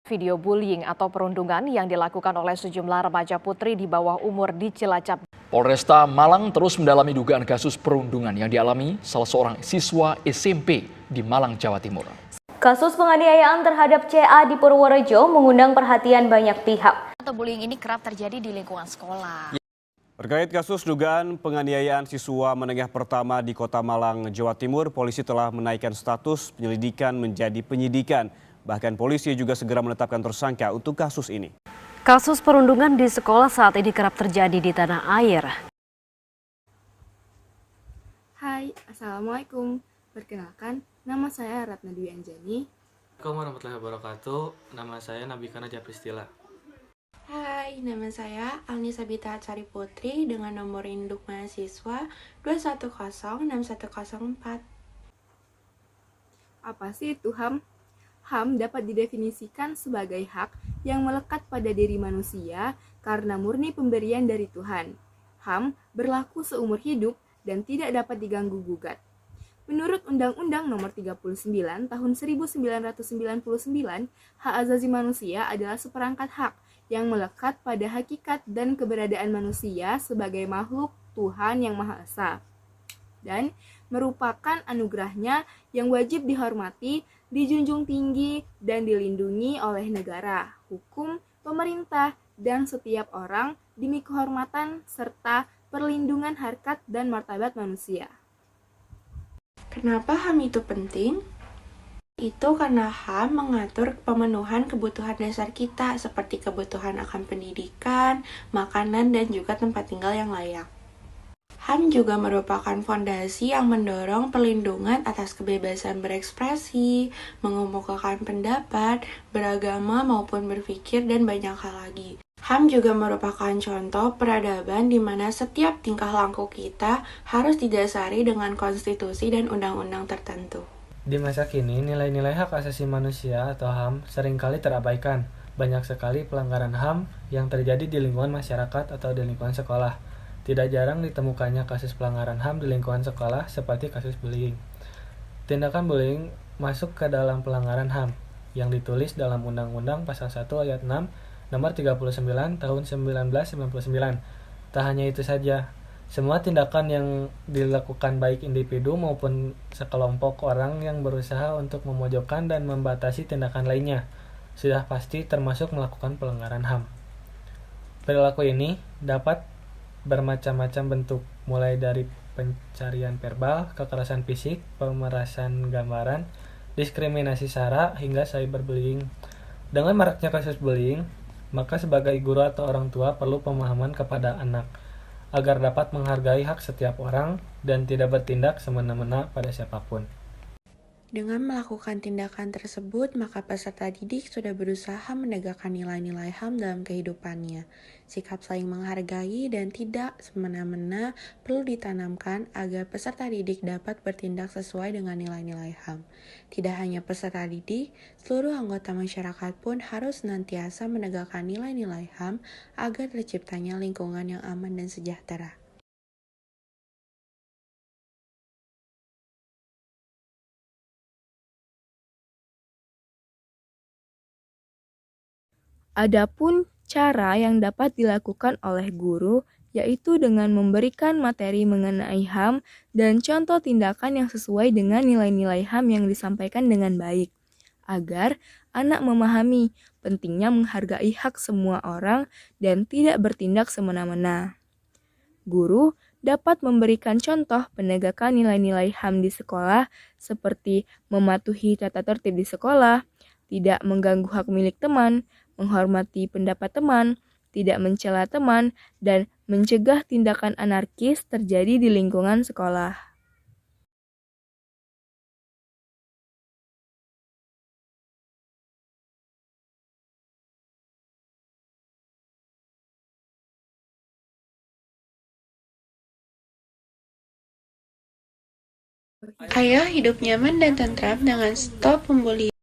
Video bullying atau perundungan yang dilakukan oleh sejumlah remaja putri di bawah umur di Cilacap. Polresta Malang terus mendalami dugaan kasus perundungan yang dialami salah seorang siswa SMP di Malang, Jawa Timur. Kasus penganiayaan terhadap CA di Purworejo mengundang perhatian banyak pihak. Bullying ini kerap terjadi di lingkungan sekolah. Terkait kasus dugaan penganiayaan siswa menengah pertama di Kota Malang, Jawa Timur, polisi telah menaikkan status penyelidikan menjadi penyidikan. Bahkan polisi juga segera menetapkan tersangka untuk kasus ini. Kasus perundungan di sekolah saat ini kerap terjadi di tanah air. Hai, Assalamualaikum. Perkenalkan, nama saya Ratna Dwi Anjani. Assalamualaikum warahmatullahi wabarakatuh. Nama saya Nabikana Japristila. Hai, nama saya Alni Sabita Cari Putri dengan nomor induk mahasiswa 2106104. Apa sih itu HAM? HAM dapat didefinisikan sebagai hak yang melekat pada diri manusia karena murni pemberian dari Tuhan. HAM berlaku seumur hidup dan tidak dapat diganggu-gugat. Menurut Undang-Undang Nomor 39 Tahun 1999, hak asasi manusia adalah seperangkat hak yang melekat pada hakikat dan keberadaan manusia sebagai makhluk Tuhan yang Maha Esa, dan merupakan anugerahnya yang wajib dihormati, dijunjung tinggi, dan dilindungi oleh negara, hukum, pemerintah, dan setiap orang demi kehormatan serta perlindungan harkat dan martabat manusia. Kenapa HAM itu penting? Itu karena HAM mengatur pemenuhan kebutuhan dasar kita seperti kebutuhan akan pendidikan, makanan, dan juga tempat tinggal yang layak. HAM juga merupakan fondasi yang mendorong perlindungan atas kebebasan berekspresi, mengemukakan pendapat, beragama maupun berpikir, dan banyak hal lagi. HAM juga merupakan contoh peradaban di mana setiap tingkah laku kita harus didasari dengan konstitusi dan undang-undang tertentu. Di masa kini, nilai-nilai hak asasi manusia atau HAM seringkali terabaikan. Banyak sekali pelanggaran HAM yang terjadi di lingkungan masyarakat atau di lingkungan sekolah. Tidak jarang ditemukannya kasus pelanggaran HAM di lingkungan sekolah seperti kasus bullying. Tindakan bullying masuk ke dalam pelanggaran HAM yang ditulis dalam Undang-Undang Pasal 1 Ayat 6 Nomor 39 Tahun 1999. Tak hanya itu saja, semua tindakan yang dilakukan baik individu maupun sekelompok orang yang berusaha untuk memojokkan dan membatasi tindakan lainnya sudah pasti termasuk melakukan pelanggaran HAM. Perilaku ini dapat bermacam-macam bentuk, mulai dari pencarian verbal, kekerasan fisik, pemerasan gambaran, diskriminasi sara, hingga cyberbullying. Dengan maraknya kasus bullying, maka sebagai guru atau orang tua perlu pemahaman kepada anak, agar dapat menghargai hak setiap orang dan tidak bertindak semena-mena pada siapapun. Dengan melakukan tindakan tersebut, maka peserta didik sudah berusaha menegakkan nilai-nilai HAM dalam kehidupannya. Sikap saling menghargai dan tidak semena-mena perlu ditanamkan agar peserta didik dapat bertindak sesuai dengan nilai-nilai HAM. Tidak hanya peserta didik, seluruh anggota masyarakat pun harus senantiasa menegakkan nilai-nilai HAM agar terciptanya lingkungan yang aman dan sejahtera. Adapun cara yang dapat dilakukan oleh guru yaitu dengan memberikan materi mengenai HAM dan contoh tindakan yang sesuai dengan nilai-nilai HAM yang disampaikan dengan baik, agar anak memahami pentingnya menghargai hak semua orang dan tidak bertindak semena-mena. Guru dapat memberikan contoh penegakan nilai-nilai HAM di sekolah seperti mematuhi tata tertib di sekolah, tidak mengganggu hak milik teman, menghormati pendapat teman, tidak mencela teman, dan mencegah tindakan anarkis terjadi di lingkungan sekolah. Ayo hidup nyaman dan tentram dengan stop pembulian.